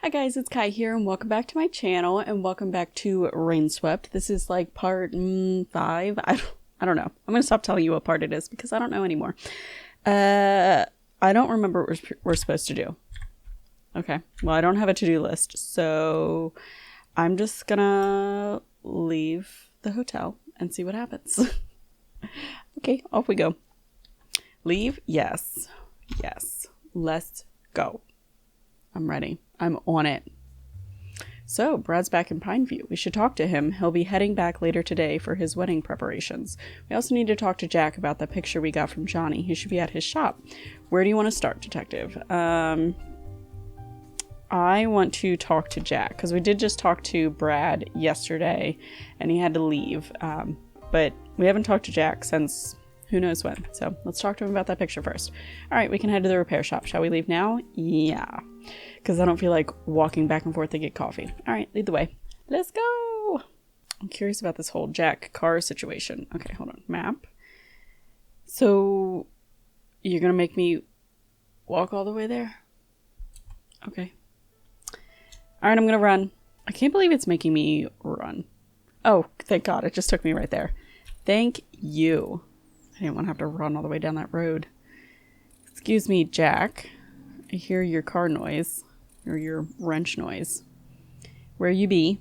Hi guys, it's Kai here and welcome back to my channel and welcome back to Rainswept. This is like part 5. I don't know. I'm going to stop telling you what part it is because I don't know anymore. I don't remember what we're supposed to do. Okay, well I don't have a to-do list, so I'm just gonna leave the hotel and see what happens. Okay, off we go. Leave? Yes. Yes. Let's go. I'm ready. I'm on it. So, Brad's back in Pineview. We should talk to him. He'll be heading back later today for his wedding preparations. We also need to talk to Jack about the picture we got from Johnny. He should be at his shop. Where do you want to start, Detective? I want to talk to Jack, because we did just talk to Brad yesterday, and he had to leave. But we haven't talked to Jack since who knows when. So, let's talk to him about that picture first. Alright, we can head to the repair shop. Shall we leave now? Yeah. Because I don't feel like walking back and forth to get coffee. Alright, lead the way. Let's go! I'm curious about this whole Jack car situation. Okay, hold on. Map. So, you're going to make me walk all the way there? Okay. Alright, I'm going to run. I can't believe it's making me run. Oh, thank God. It just took me right there. Thank you. I didn't want to have to run all the way down that road. Excuse me, Jack. I hear your car noise. Or your wrench noise. Where you be?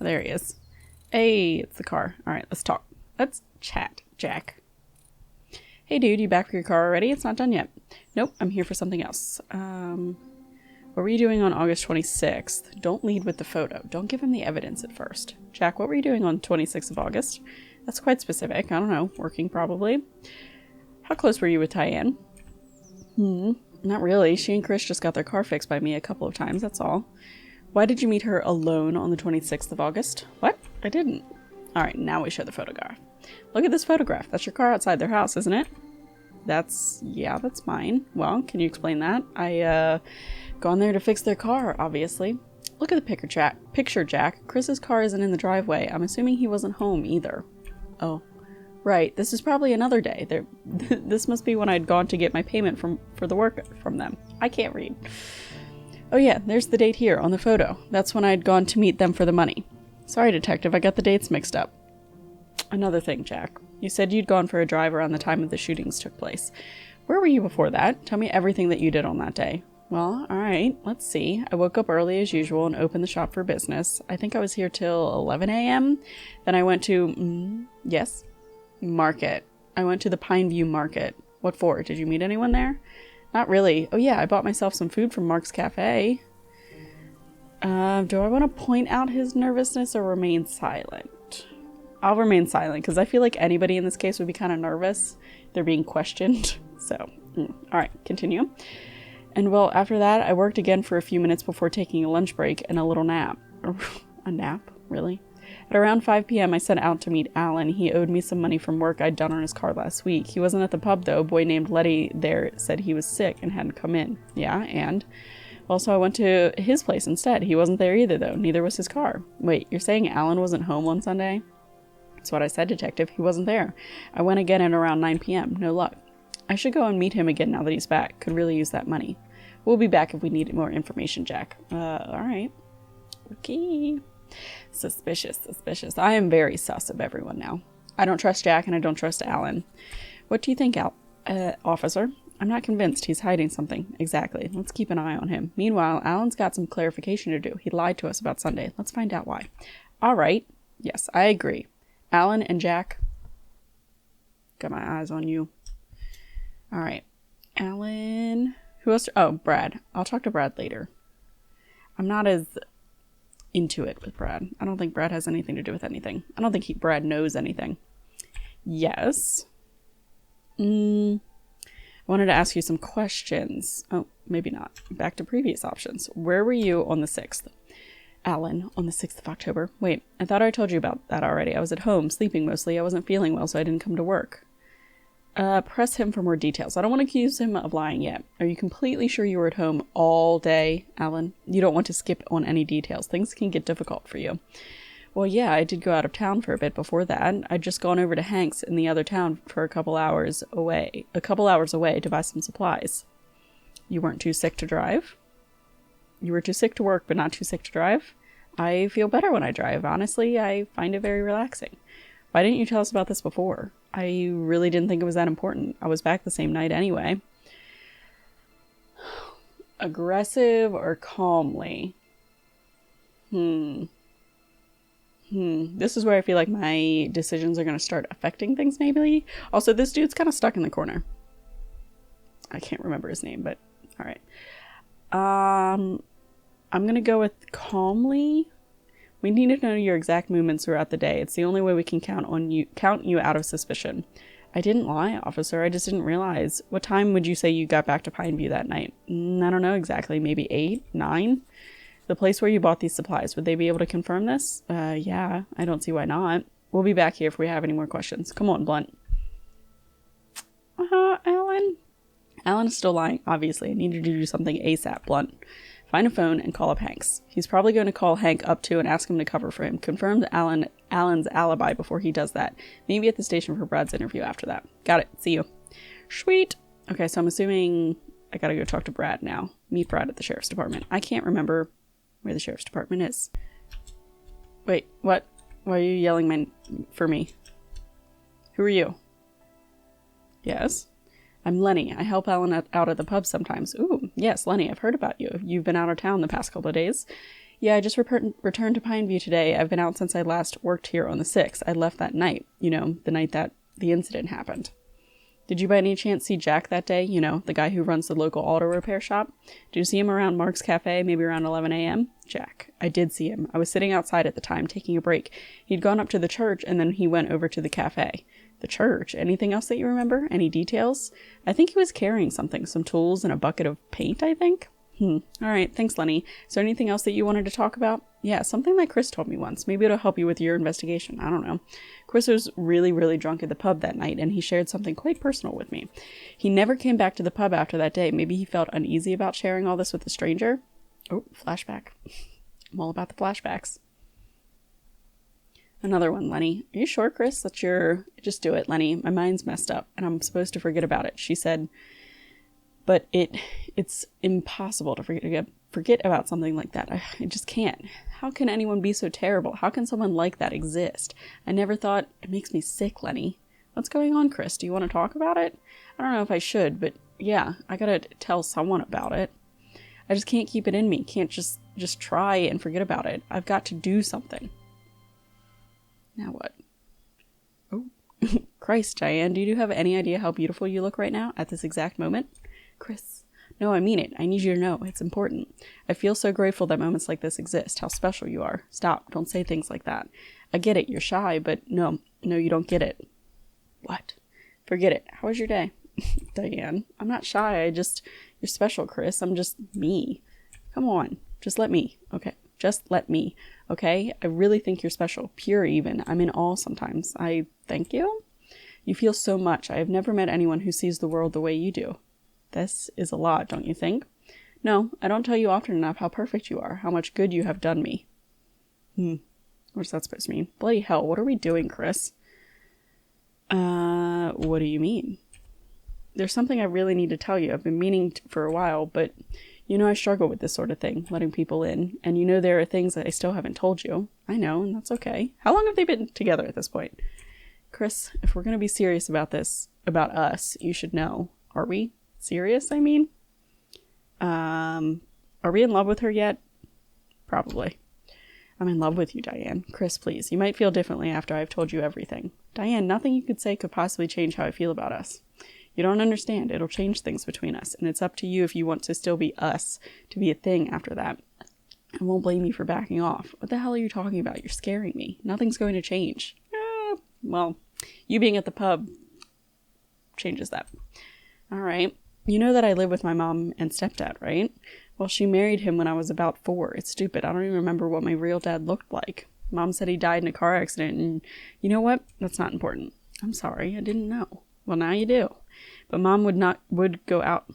Oh, there he is. Hey, it's the car. Alright, let's talk. Let's chat, Jack. Hey dude, you back for your car already? It's not done yet. Nope, I'm here for something else. What were you doing on August 26th? Don't lead with the photo. Don't give him the evidence at first. Jack, what were you doing on 26th of August? That's quite specific. I don't know. Working probably. How close were you with Tyann? Not really. She and Chris just got their car fixed by me a couple of times, that's all. Why did you meet her alone on the 26th of August? What? I didn't. Alright, now we show the photograph. Look at this photograph. That's your car outside their house, isn't it? That's mine. Well, can you explain that? I, gone there to fix their car, obviously. Look at the picture, Jack. Chris's car isn't in the driveway. I'm assuming he wasn't home either. Oh. Right, this is probably another day. This must be when I'd gone to get my payment for the work from them. I can't read. Oh yeah, there's the date here on the photo. That's when I'd gone to meet them for the money. Sorry, Detective, I got the dates mixed up. Another thing, Jack. You said you'd gone for a drive around the time of the shootings took place. Where were you before that? Tell me everything that you did on that day. Well, alright, let's see. I woke up early as usual and opened the shop for business. I think I was here till 11 a.m. Then I went to, yes? Market. I went to the Pineview Market. What for? Did you meet anyone there? Not really. Oh yeah, I bought myself some food from Mark's Cafe. Do I want to point out his nervousness or remain silent? I'll remain silent because I feel like anybody in this case would be kind of nervous. They're being questioned. So, alright, continue. And well, after that, I worked again for a few minutes before taking a lunch break and a little nap. A nap? Really? At around 5 p.m. I set out to meet Alan. He owed me some money from work I'd done on his car last week. He wasn't at the pub though. A boy named Letty there said he was sick and hadn't come in. Yeah, and? Well, so I went to his place instead. He wasn't there either though. Neither was his car. Wait, you're saying Alan wasn't home on Sunday? That's what I said, Detective. He wasn't there. I went again at around 9 p.m. No luck. I should go and meet him again now that he's back. Could really use that money. We'll be back if we need more information, Jack. Alright. Okay. Suspicious. I am very sus of everyone now. I don't trust Jack and I don't trust Alan. What do you think, officer? I'm not convinced. He's hiding something. Exactly. Let's keep an eye on him. Meanwhile, Alan's got some clarification to do. He lied to us about Sunday. Let's find out why. Alright. Yes, I agree. Alan and Jack. Got my eyes on you. Alright. Alan. Who else? Oh, Brad. I'll talk to Brad later. I'm not as into it with Brad. I don't think Brad has anything to do with anything. I don't think Brad knows anything. Yes. I wanted to ask you some questions. Oh, maybe not. Back to previous options. Where were you on the 6th? Alan, on the 6th of October. Wait, I thought I told you about that already. I was at home, sleeping mostly. I wasn't feeling well, so I didn't come to work. Press him for more details. I don't want to accuse him of lying yet. Are you completely sure you were at home all day, Alan? You don't want to skip on any details. Things can get difficult for you. Well, yeah, I did go out of town for a bit before that. I'd just gone over to Hank's in the other town for a couple hours away to buy some supplies. You weren't too sick to drive? You were too sick to work, but not too sick to drive? I feel better when I drive. Honestly, I find it very relaxing. Why didn't you tell us about this before? I really didn't think it was that important. I was back the same night anyway. Aggressive or calmly? This is where I feel like my decisions are going to start affecting things, maybe. Also, this dude's kind of stuck in the corner. I can't remember his name, but all right. I'm going to go with calmly. We need to know your exact movements throughout the day. It's the only way we can count you out of suspicion. I didn't lie, officer. I just didn't realize. What time would you say you got back to Pineview that night? I don't know exactly. Maybe 8, 9? The place where you bought these supplies. Would they be able to confirm this? Yeah. I don't see why not. We'll be back here if we have any more questions. Come on, Blunt. Alan? Alan is still lying, obviously. I need you to do something ASAP, Blunt. Find a phone and call up Hank's. He's probably going to call Hank up too and ask him to cover for him. Confirm Alan's alibi before he does that. Maybe at the station for Brad's interview after that. Got it. See you. Sweet. Okay, so I'm assuming I gotta go talk to Brad now. Meet Brad at the sheriff's department. I can't remember where the sheriff's department is. Wait, what? Why are you yelling for me? Who are you? Yes? I'm Lenny. I help Alan out at the pub sometimes. Ooh, yes, Lenny, I've heard about you. You've been out of town the past couple of days. Yeah, I just returned to Pineview today. I've been out since I last worked here on the 6th. I left that night. You know, the night that the incident happened. Did you by any chance see Jack that day? You know, the guy who runs the local auto repair shop? Did you see him around Mark's Cafe, maybe around 11 a.m.? Jack. I did see him. I was sitting outside at the time, taking a break. He'd gone up to the church, and then he went over to the cafe. The church? Anything else that you remember? Any details? I think he was carrying something. Some tools and a bucket of paint, I think? Alright, thanks, Lenny. Is there anything else that you wanted to talk about? Yeah, something that Chris told me once. Maybe it'll help you with your investigation. I don't know. Chris was really, really drunk at the pub that night, and he shared something quite personal with me. He never came back to the pub after that day. Maybe he felt uneasy about sharing all this with a stranger? Oh, flashback. I'm all about the flashbacks. Another one, Lenny. Are you sure, Chris, that you're... Just do it, Lenny. My mind's messed up, and I'm supposed to forget about it. She said... But it's impossible to forget about something like that. I just can't. How can anyone be so terrible? How can someone like that exist? I never thought... It makes me sick, Lenny. What's going on, Chris? Do you want to talk about it? I don't know if I should, but yeah, I gotta tell someone about it. I just can't keep it in me. Can't just try and forget about it. I've got to do something. Now what? Oh, Christ, Diane, do you have any idea how beautiful you look right now at this exact moment? Chris, no, I mean it. I need you to know. It's important. I feel so grateful that moments like this exist. How special you are. Stop. Don't say things like that. I get it. You're shy, but no, you don't get it. What? Forget it. How was your day? Diane, I'm not shy. You're special, Chris. I'm just me. Come on. Just let me. Okay. Just let me. Okay? I really think you're special. Pure even. I'm in awe sometimes. I thank you. You feel so much. I have never met anyone who sees the world the way you do. This is a lot, don't you think? No, I don't tell you often enough how perfect you are, how much good you have done me. What's that supposed to mean? Bloody hell, what are we doing, Chris? What do you mean? There's something I really need to tell you. I've been meaning for a while, but you know I struggle with this sort of thing, letting people in, and you know there are things that I still haven't told you. I know, and that's okay. How long have they been together at this point? Chris, if we're going to be serious about this, about us, you should know. Are we? Serious, I mean? Are we in love with her yet? Probably. I'm in love with you, Diane. Chris, please. You might feel differently after I've told you everything. Diane, nothing you could say could possibly change how I feel about us. You don't understand. It'll change things between us, and it's up to you if you want to still be us, to be a thing after that. I won't blame you for backing off. What the hell are you talking about? You're scaring me. Nothing's going to change. Well, you being at the pub changes that. All right. You know that I live with my mom and stepdad, right? Well, she married him when I was about 4. It's stupid. I don't even remember what my real dad looked like. Mom said he died in a car accident, and you know what? That's not important. I'm sorry. I didn't know. Well, now you do. But mom would go out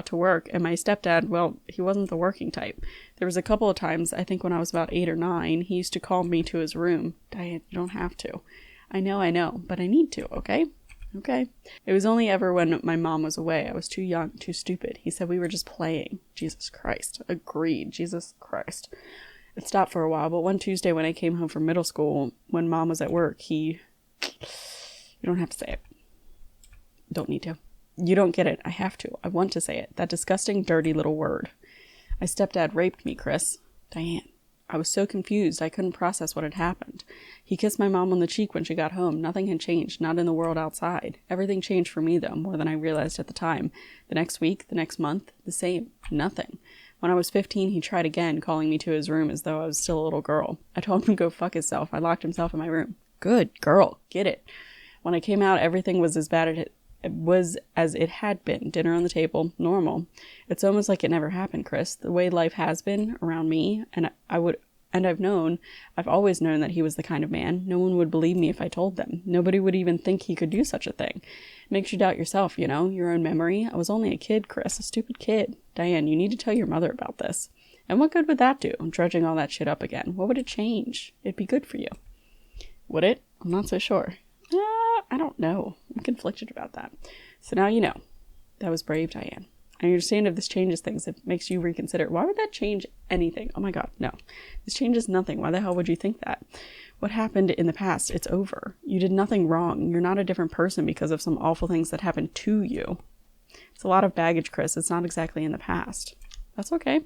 to work, and my stepdad, well, he wasn't the working type. There was a couple of times, I think when I was about 8 or 9, he used to call me to his room. Diane, you don't have to. I know, but I need to, okay? Okay. It was only ever when my mom was away. I was too young, too stupid. He said we were just playing. Jesus Christ. Agreed. Jesus Christ. It stopped for a while, but one Tuesday when I came home from middle school, when mom was at work, You don't have to say it. Don't need to. You don't get it. I have to. I want to say it. That disgusting, dirty little word. My stepdad raped me, Chris. Diane. I was so confused I couldn't process what had happened. He kissed my mom on the cheek when she got home. Nothing had changed, not in the world outside. Everything changed for me, though, more than I realized at the time. The next week, the next month, the same. Nothing. When I was 15, he tried again, calling me to his room as though I was still a little girl. I told him to go fuck himself. I locked himself in my room. Good girl. Get it. When I came out, everything was as bad as it had been. Dinner on the table, normal. It's almost like it never happened, Chris. The way life has been around me, I've always known that he was the kind of man. No one would believe me if I told them. Nobody would even think he could do such a thing. It makes you doubt yourself, you know, your own memory. I was only a kid, Chris, a stupid kid. Diane, you need to tell your mother about this. And what good would that do? I'm dredging all that shit up again. What would it change? It'd be good for you. Would it? I'm not so sure. I don't know. I'm conflicted about that. So now you know. That was brave, Diane. I understand if this changes things, it makes you reconsider. Why would that change anything? Oh my God, no. This changes nothing. Why the hell would you think that? What happened in the past, it's over. You did nothing wrong. You're not a different person because of some awful things that happened to you. It's a lot of baggage, Chris. It's not exactly in the past. That's okay.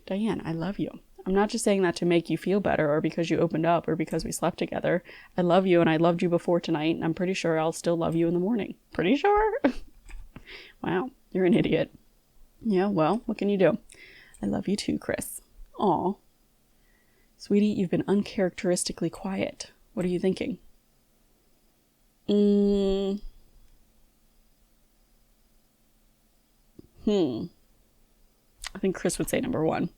Diane, I love you. I'm not just saying that to make you feel better or because you opened up or because we slept together. I love you and I loved you before tonight and I'm pretty sure I'll still love you in the morning. Pretty sure? Wow, you're an idiot. Yeah, well, what can you do? I love you too, Chris. Aw. Sweetie, you've been uncharacteristically quiet. What are you thinking? I think Chris would say number 1.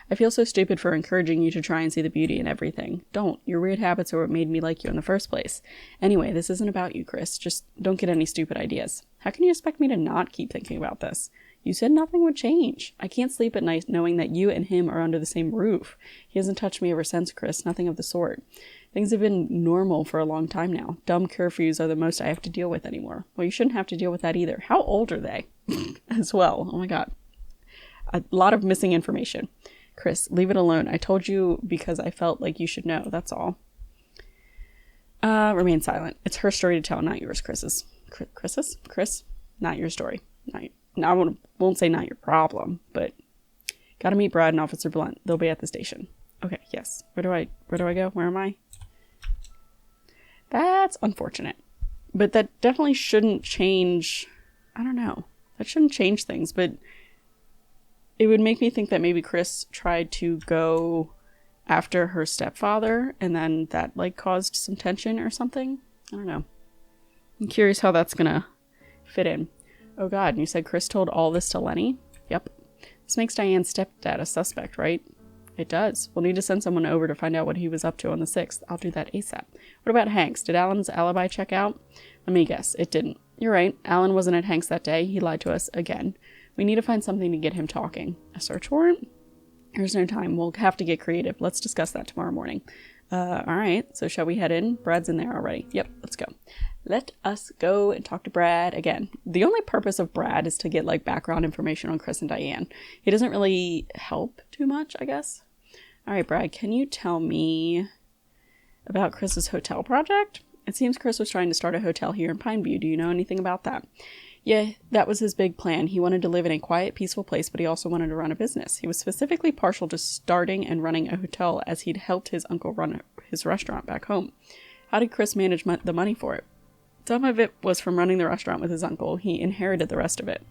I feel so stupid for encouraging you to try and see the beauty in everything. Don't. Your weird habits are what made me like you in the first place. Anyway, this isn't about you, Chris. Just don't get any stupid ideas. How can you expect me to not keep thinking about this? You said nothing would change. I can't sleep at night knowing that you and him are under the same roof. He hasn't touched me ever since, Chris. Nothing of the sort. Things have been normal for a long time now. Dumb curfews are the most I have to deal with anymore. Well, you shouldn't have to deal with that either. How old are they? As well. Oh my God. A lot of missing information. Chris, leave it alone. I told you because I felt like you should know. That's all. Remain silent. It's her story to tell, not yours, Chris's. Chris? Not your story. I won't say not your problem, but gotta meet Brad and Officer Blunt. They'll be at the station. Okay, yes. Where do I go? Where am I? That's unfortunate. But that definitely shouldn't change. I don't know. That shouldn't change things, but it would make me think that maybe Chris tried to go after her stepfather and then that caused some tension or something. I don't know. I'm curious how that's gonna fit in. Oh God, and you said Chris told all this to Lenny? Yep. This makes Diane's stepdad a suspect, right? It does. We'll need to send someone over to find out what he was up to on the 6th. I'll do that ASAP. What about Hank's? Did Alan's alibi check out? Let me guess. It didn't. You're right. Alan wasn't at Hank's that day. He lied to us again. We need to find something to get him talking. A search warrant? There's no time. We'll have to get creative. Let's discuss that tomorrow morning. Alright. So shall we head in? Brad's in there already. Yep. Let's go. Let us go and talk to Brad again. The only purpose of Brad is to get background information on Chris and Diane. He doesn't really help too much, I guess. Alright, Brad, can you tell me about Chris's hotel project? It seems Chris was trying to start a hotel here in Pineview. Do you know anything about that? Yeah, that was his big plan. He wanted to live in a quiet, peaceful place, but he also wanted to run a business. He was specifically partial to starting and running a hotel as he'd helped his uncle run his restaurant back home. How did Chris manage the money for it? Some of it was from running the restaurant with his uncle. He inherited the rest of it.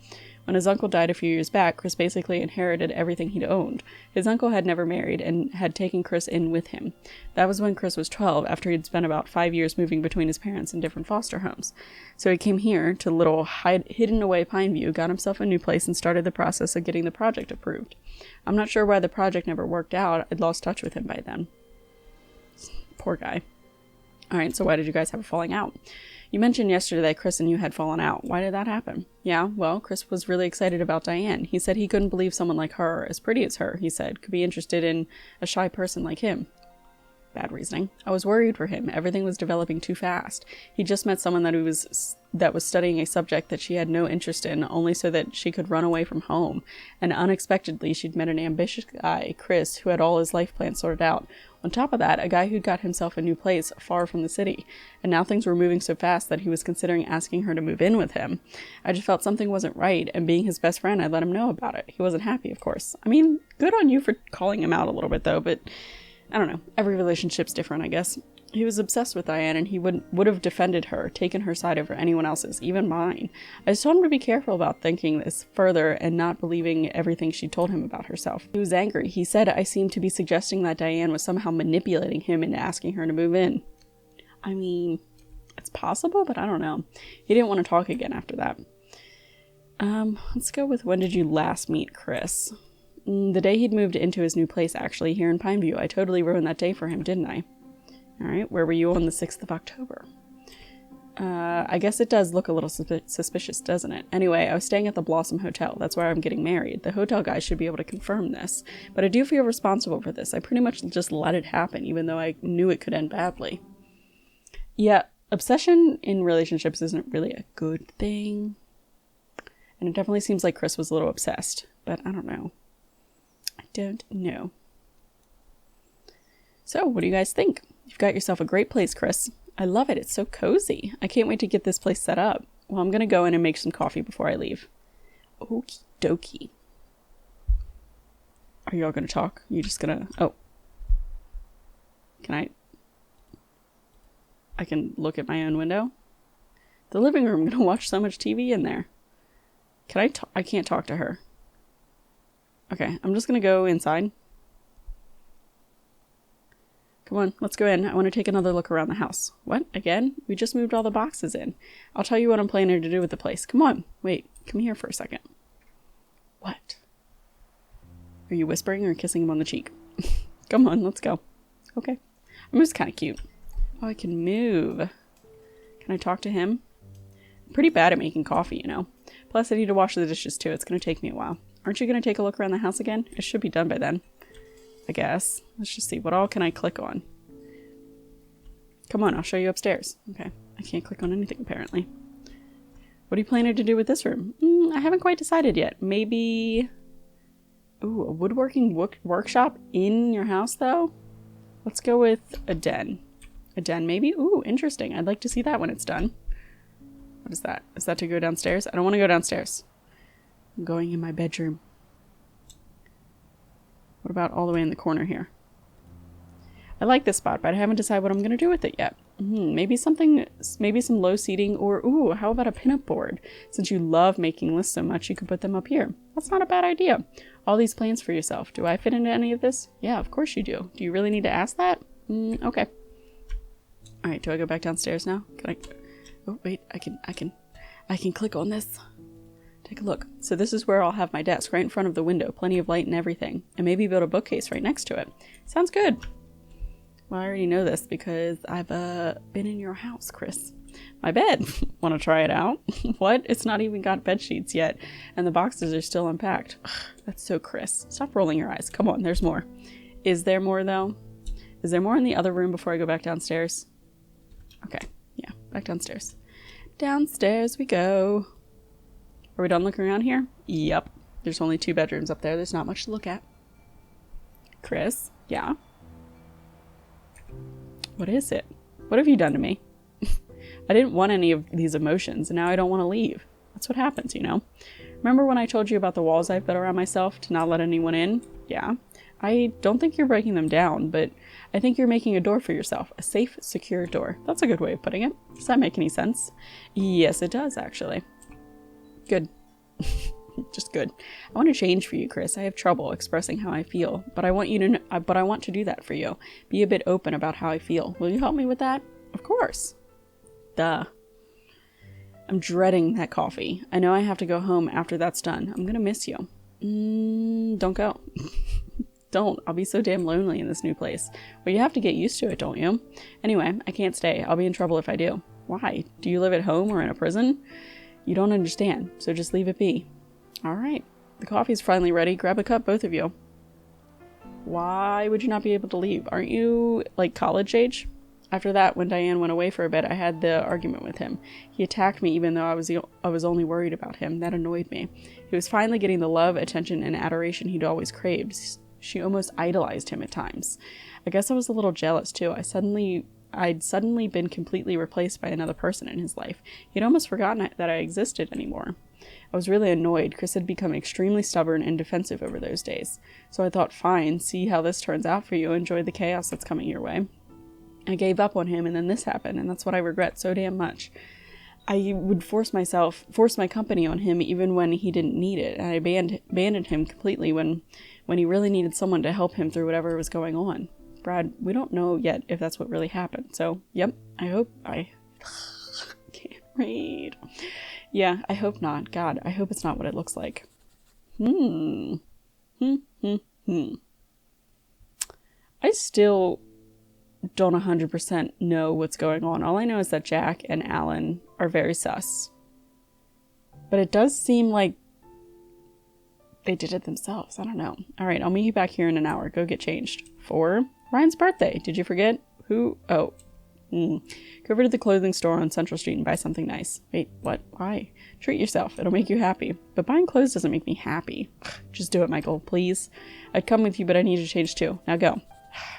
When his uncle died a few years back, Chris basically inherited everything he'd owned. His uncle had never married and had taken Chris in with him. That was when Chris was 12, after he'd spent about 5 years moving between his parents in different foster homes. So he came here to little hidden away Pineview, got himself a new place, and started the process of getting the project approved. I'm not sure why the project never worked out. I'd lost touch with him by then. Poor guy. Alright, so why did you guys have a falling out? You mentioned yesterday that Chris and you had fallen out. Why did that happen? Yeah, well, Chris was really excited about Diane. He said he couldn't believe someone like her, as pretty as her, he said, could be interested in a shy person like him. Bad reasoning. I was worried for him. Everything was developing too fast. He just met someone that was studying a subject that she had no interest in, only so that she could run away from home. And unexpectedly, she'd met an ambitious guy, Chris, who had all his life plans sorted out. On top of that, a guy who'd got himself a new place far from the city. And now things were moving so fast that he was considering asking her to move in with him. I just felt something wasn't right, and being his best friend, I let him know about it. He wasn't happy, of course. I mean, good on you for calling him out a little bit, though, but I don't know. Every relationship's different, I guess. He was obsessed with Diane, and he would have defended her, taken her side over anyone else's, even mine. I just told him to be careful about thinking this further and not believing everything she told him about herself. He was angry. He said I seemed to be suggesting that Diane was somehow manipulating him into asking her to move in. I mean, it's possible, but I don't know. He didn't want to talk again after that. Let's go with when did you last meet Chris? The day he'd moved into his new place, actually, here in Pineview. I totally ruined that day for him, didn't I? Alright, where were you on the 6th of October? I guess it does look a little suspicious, doesn't it? Anyway, I was staying at the Blossom Hotel. That's where I'm getting married. The hotel guy should be able to confirm this. But I do feel responsible for this. I pretty much just let it happen, even though I knew it could end badly. Yeah, obsession in relationships isn't really a good thing. And it definitely seems like Chris was a little obsessed. But I don't know. I don't know. So, what do you guys think? You've got yourself a great place, Chris. I love it. It's so cozy. I can't wait to get this place set up. Well, I'm going to go in and make some coffee before I leave. Okie dokie. Are y'all going to talk? You just going to... Oh. Can I can look at my own window? The living room. I'm going to watch so much TV in there. Can I talk? I can't talk to her. Okay, I'm just going to go inside. Come on, let's go in. I want to take another look around the house. What? Again? We just moved all the boxes in. I'll tell you what I'm planning to do with the place. Come on. Wait, come here for a second. What? Are you whispering or kissing him on the cheek? Come on, let's go. Okay. I'm just kind of cute. Oh, I can move. Can I talk to him? I'm pretty bad at making coffee, you know. Plus, I need to wash the dishes too. It's going to take me a while. Aren't you going to take a look around the house again? It should be done by then. I guess. Let's just see. What all can I click on? Come on, I'll show you upstairs. Okay. I can't click on anything, apparently. What are you planning to do with this room? I haven't quite decided yet. Maybe... Ooh, a woodworking workshop in your house, though? Let's go with a den. A den, maybe? Ooh, interesting. I'd like to see that when it's done. What is that? Is that to go downstairs? I don't want to go downstairs. I'm going in my bedroom. What about all the way in the corner here? I like this spot, but I haven't decided what I'm going to do with it yet. Maybe some low seating, or ooh, how about a pinup board? Since you love making lists so much, you could put them up here. That's not a bad idea. All these plans for yourself. Do I fit into any of this? Yeah, of course you do. Do you really need to ask that? Okay. All right, do I go back downstairs now? Can I? Oh, wait, I can click on this. Take a look. So this is where I'll have my desk, right in front of the window. Plenty of light and everything. And maybe build a bookcase right next to it. Sounds good. Well, I already know this because I've been in your house, Chris. My bed. Want to try it out? What? It's not even got bed sheets yet. And the boxes are still unpacked. Ugh, that's so Chris. Stop rolling your eyes. Come on, there's more. Is there more, though? Is there more in the other room before I go back downstairs? Okay. Yeah, back downstairs. Downstairs we go. Are we done looking around here? Yep. There's only 2 bedrooms up there. There's not much to look at. Chris? Yeah? What is it? What have you done to me? I didn't want any of these emotions, and now I don't want to leave. That's what happens, you know? Remember when I told you about the walls I've built around myself to not let anyone in? Yeah. I don't think you're breaking them down, but I think you're making a door for yourself. A safe, secure door. That's a good way of putting it. Does that make any sense? Yes, it does, actually. Good. Just good. I want to change for you, Chris. I have trouble expressing how I feel, but I want to do that for you. Be a bit open about how I feel. Will you help me with that? Of course. Duh. I'm dreading that coffee. I know I have to go home after that's done. I'm gonna miss you. Don't go. Don't. I'll be so damn lonely in this new place. Well, you have to get used to it, don't you? Anyway, I can't stay. I'll be in trouble if I do. Why? Do you live at home or in a prison? You don't understand, so just leave it be. All right. The coffee's finally ready. Grab a cup, both of you. Why would you not be able to leave? Aren't you, like, college age? After that, when Diane went away for a bit, I had the argument with him. He attacked me even though I was only worried about him. That annoyed me. He was finally getting the love, attention, and adoration he'd always craved. She almost idolized him at times. I guess I was a little jealous, too. I'd suddenly been completely replaced by another person in his life. He'd almost forgotten that I existed anymore. I was really annoyed. Chris had become extremely stubborn and defensive over those days. So I thought, fine, see how this turns out for you. Enjoy the chaos that's coming your way. I gave up on him, and then this happened, and that's what I regret so damn much. I would force my company on him even when he didn't need it, and I abandoned him completely when he really needed someone to help him through whatever was going on. Brad, we don't know yet if that's what really happened, so, yep, I can't read. Yeah, I hope not. God, I hope it's not what it looks like. I still don't 100% know what's going on. All I know is that Jack and Alan are very sus. But it does seem like they did it themselves. I don't know. All right, I'll meet you back here in an hour. Go get changed. For Ryan's birthday. Did you forget? Who? Oh. Go over to the clothing store on Central Street and buy something nice. Wait, what? Why? Treat yourself. It'll make you happy. But buying clothes doesn't make me happy. Just do it, Michael, please. I'd come with you, but I need to change too. Now go.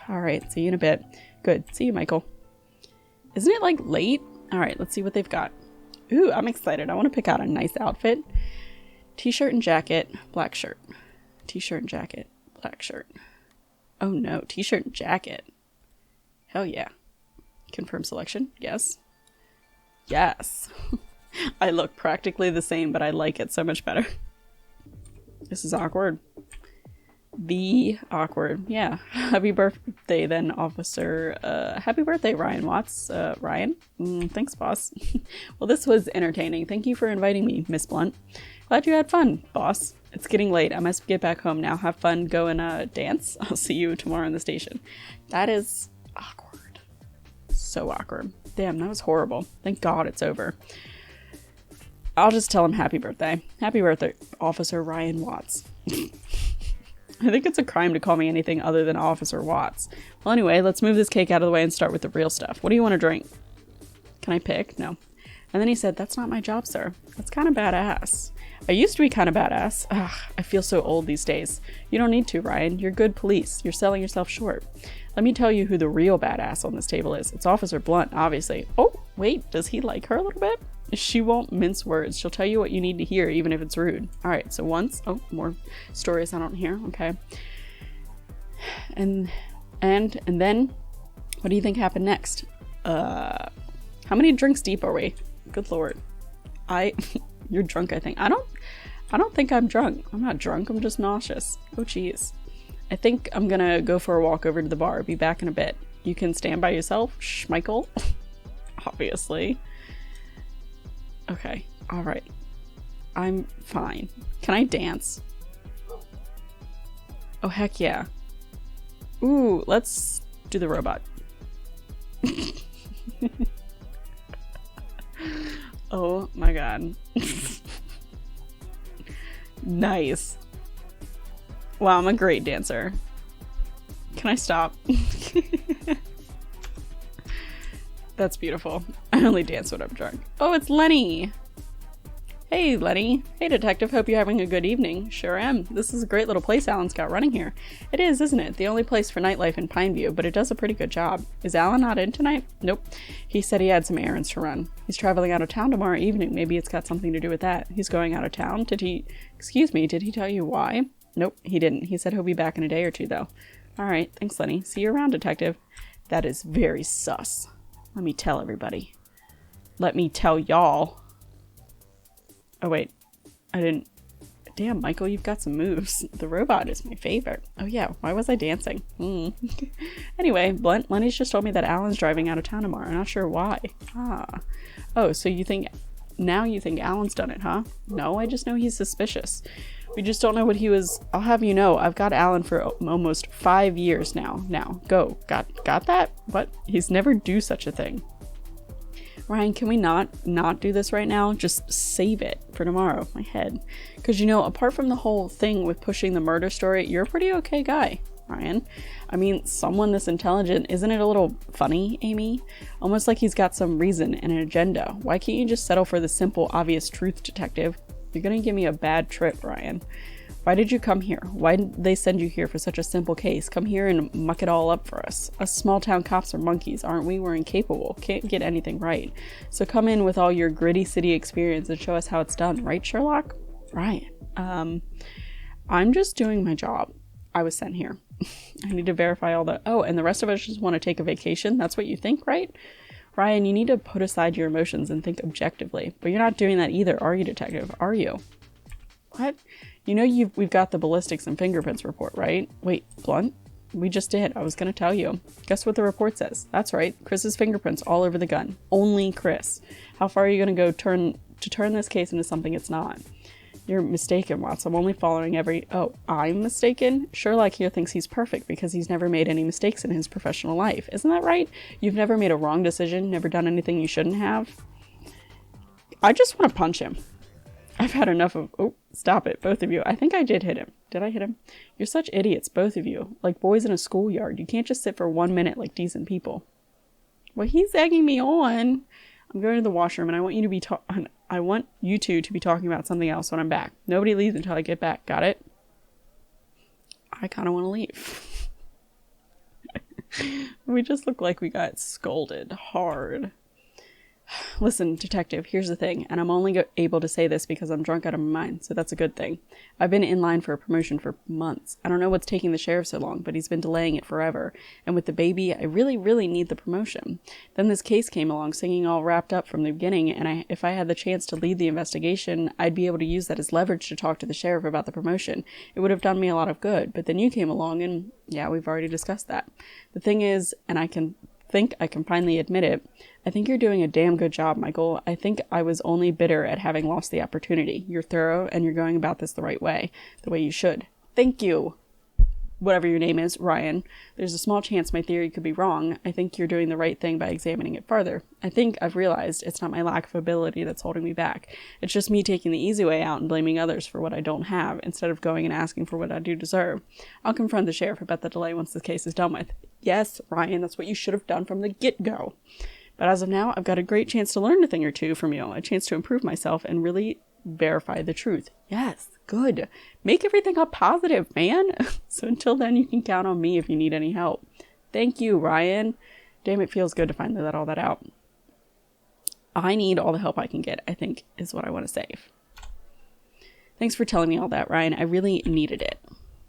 All right, see you in a bit. Good. See you, Michael. Isn't it, like, late? All right, let's see what they've got. Ooh, I'm excited. I want to pick out a nice outfit. T-shirt and jacket, black shirt. T-shirt and jacket, black shirt. Oh, no. T-shirt and jacket. Hell yeah. Confirm selection. Yes. Yes. I look practically the same, but I like it so much better. This is awkward. Be awkward. Yeah. Happy birthday then, officer. Happy birthday, Ryan Watts. Ryan? Thanks, boss. Well, this was entertaining. Thank you for inviting me, Miss Blunt. Glad you had fun, boss. It's getting late. I must get back home now. Have fun. Go and dance. I'll see you tomorrow in the station. That is awkward. So awkward. Damn, that was horrible. Thank God it's over. I'll just tell him happy birthday. Happy birthday, Officer Ryan Watts. I think it's a crime to call me anything other than Officer Watts. Well, anyway, let's move this cake out of the way and start with the real stuff. What do you want to drink? Can I pick? No. And then he said, that's not my job, sir. That's kind of badass. I used to be kind of badass. Ugh, I feel so old these days. You don't need to, Ryan. You're good police. You're selling yourself short. Let me tell you who the real badass on this table is. It's Officer Blunt, obviously. Oh, wait, does he like her a little bit? She won't mince words. She'll tell you what you need to hear, even if it's rude. All right, so once... Oh, more stories I don't hear. Okay. And then, what do you think happened next? How many drinks deep are we? Good Lord. You're drunk, I think. I don't think I'm drunk. I'm not drunk. I'm just nauseous. Oh, jeez. I think I'm gonna go for a walk over to the bar. Be back in a bit. You can stand by yourself, Schmeichel. Obviously. Okay. All right. I'm fine. Can I dance? Oh, heck yeah. Ooh, let's do the robot. Oh my god. Nice. Wow, I'm a great dancer. Can I stop? That's beautiful. I only dance when I'm drunk. Oh, it's Lenny! Hey, Lenny. Hey, detective. Hope you're having a good evening. Sure am. This is a great little place Alan's got running here. It is, isn't it? The only place for nightlife in Pineview, but it does a pretty good job. Is Alan not in tonight? Nope. He said he had some errands to run. He's traveling out of town tomorrow evening. Maybe it's got something to do with that. He's going out of town? Excuse me, did he tell you why? Nope, he didn't. He said he'll be back in a day or two, though. Alright, thanks, Lenny. See you around, detective. That is very sus. Let me tell everybody. Let me tell y'all. Oh, wait. I didn't... Damn, Michael, you've got some moves. The robot is my favorite. Oh, yeah. Why was I dancing? Anyway, Blunt, Lenny's just told me that Alan's driving out of town tomorrow. I'm not sure why. Ah. Oh, so you think... Now you think Alan's done it, huh? No, I just know he's suspicious. We just don't know what he was... I'll have you know, I've got Alan for almost 5 years now. Now, go. Got that? What? He's never do such a thing. Ryan, can we not do this right now? Just save it for tomorrow. My head. Because, you know, apart from the whole thing with pushing the murder story, you're a pretty okay guy. Ryan. I mean, someone this intelligent, isn't it a little funny, Amy? Almost like he's got some reason and an agenda. Why can't you just settle for the simple, obvious truth, detective? You're gonna give me a bad trip, Ryan. Why did you come here? Why did they send you here for such a simple case? Come here and muck it all up for us. Us small town cops are monkeys, aren't we? We're incapable. Can't get anything right. So come in with all your gritty city experience and show us how it's done, right, Sherlock? Ryan, I'm just doing my job. I was sent here. I need to verify all the... Oh, and the rest of us just want to take a vacation? That's what you think, right? Ryan, you need to put aside your emotions and think objectively. But you're not doing that either, are you, detective? Are you? What? You know we've got the ballistics and fingerprints report, right? Wait, Blunt? We just did. I was going to tell you. Guess what the report says? That's right. Chris's fingerprints all over the gun. Only Chris. How far are you going to go to turn this case into something it's not? You're mistaken, Watts. I'm only following every... Oh, I'm mistaken? Sherlock here thinks he's perfect because he's never made any mistakes in his professional life. Isn't that right? You've never made a wrong decision, never done anything you shouldn't have? I just want to punch him. I've had enough of... Oh, stop it, both of you. I think I did hit him. Did I hit him? You're such idiots, both of you. Like boys in a schoolyard. You can't just sit for 1 minute like decent people. Well, he's egging me on. I'm going to the washroom and I want you to be I want you two to be talking about something else when I'm back. Nobody leaves until I get back. Got it? I kind of want to leave. We just look like we got scolded hard. Listen, detective, here's the thing, and I'm only able to say this because I'm drunk out of my mind, so that's a good thing. I've been in line for a promotion for months. I don't know what's taking the sheriff so long, but he's been delaying it forever. And with the baby, I really, really need the promotion. Then this case came along, singing all wrapped up from the beginning, and if I had the chance to lead the investigation, I'd be able to use that as leverage to talk to the sheriff about the promotion. It would have done me a lot of good, but then you came along, and yeah, we've already discussed that. The thing is, and I can finally admit it, I think you're doing a damn good job, Michael. I think I was only bitter at having lost the opportunity. You're thorough and you're going about this the right way, the way you should. Thank you. Whatever your name is, Ryan. There's a small chance my theory could be wrong. I think you're doing the right thing by examining it further. I think I've realized it's not my lack of ability that's holding me back. It's just me taking the easy way out and blaming others for what I don't have, instead of going and asking for what I do deserve. I'll confront the sheriff about the delay once the case is done with. Yes, Ryan, that's what you should have done from the get-go. But as of now, I've got a great chance to learn a thing or two from you, a chance to improve myself and really verify the truth. Yes, good. Make everything a positive, man. So until then, you can count on me if you need any help. Thank you, Ryan. Damn, it feels good to finally let all that out. I need all the help I can get, I think, is what I want to say. Thanks for telling me all that, Ryan. I really needed it.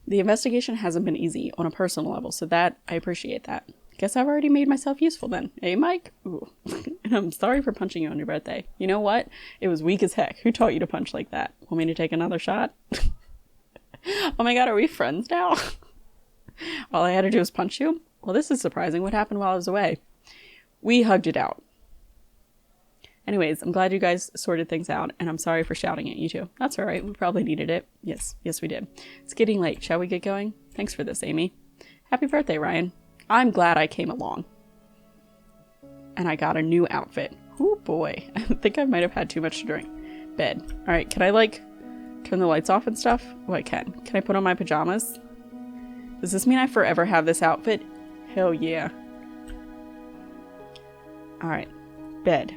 The investigation hasn't been easy on a personal level, so I appreciate that. Guess I've already made myself useful then. Hey, Mike? Ooh. And I'm sorry for punching you on your birthday. You know what? It was weak as heck. Who taught you to punch like that? Want me to take another shot? Oh my god, are we friends now? All I had to do was punch you? Well, this is surprising. What happened while I was away? We hugged it out. Anyways, I'm glad you guys sorted things out, and I'm sorry for shouting at you two. That's alright. We probably needed it. Yes, we did. It's getting late. Shall we get going? Thanks for this, Amy. Happy birthday, Ryan. I'm glad I came along. And I got a new outfit. Oh boy. I think I might have had too much to drink. Bed. Alright, can I turn the lights off and stuff? Oh, I can. Can I put on my pajamas? Does this mean I forever have this outfit? Hell yeah. Alright. Bed.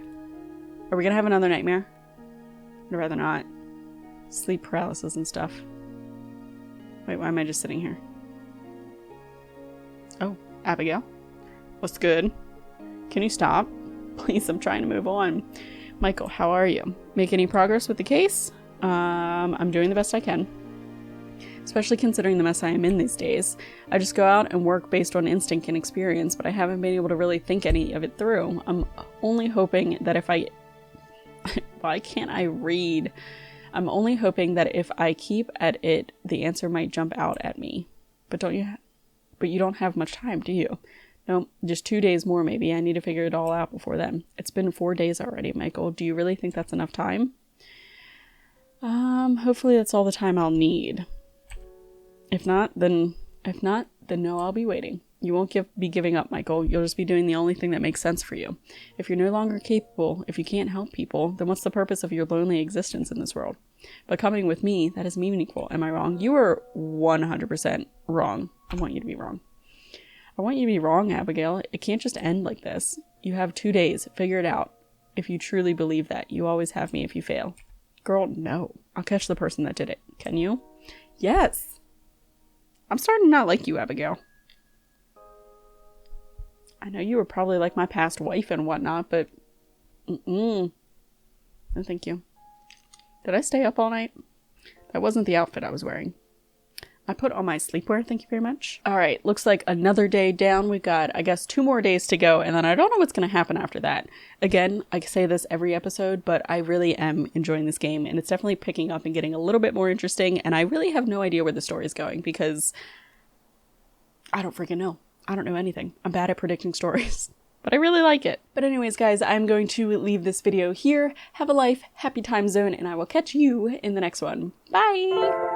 Are we gonna have another nightmare? I'd rather not. Sleep paralysis and stuff. Wait, why am I just sitting here? Oh. Abigail? What's good? Can you stop? Please, I'm trying to move on. Michael, how are you? Make any progress with the case? I'm doing the best I can. Especially considering the mess I am in these days. I just go out and work based on instinct and experience, but I haven't been able to really think any of it through. I'm only hoping that if I... Why can't I read? I'm only hoping that if I keep at it, the answer might jump out at me. But you don't have much time, do you? No, just 2 days more maybe. I need to figure it all out before then. It's been 4 days already, Michael. Do you really think that's enough time? Hopefully that's all the time I'll need. If not, then no, I'll be waiting. You won't be giving up, Michael. You'll just be doing the only thing that makes sense for you. If you're no longer capable, if you can't help people, then what's the purpose of your lonely existence in this world? But coming with me, that is meaningful. Am I wrong? You are 100% wrong. I want you to be wrong. I want you to be wrong, Abigail. It can't just end like this. You have 2 days. Figure it out. If you truly believe that, you always have me if you fail. Girl, no. I'll catch the person that did it. Can you? Yes. I'm starting to not like you, Abigail. I know you were probably like my past wife and whatnot, but no thank you. Did I stay up all night? That wasn't the outfit I was wearing. I put on my sleepwear, thank you very much. All right, looks like another day down. We've got, I guess, 2 more days to go, and then I don't know what's going to happen after that. Again, I say this every episode, but I really am enjoying this game, and it's definitely picking up and getting a little bit more interesting, and I really have no idea where the story is going, because I don't freaking know. I don't know anything. I'm bad at predicting stories. But I really like it. But anyways, guys, I'm going to leave this video here. Have a life, happy time zone, and I will catch you in the next one. Bye!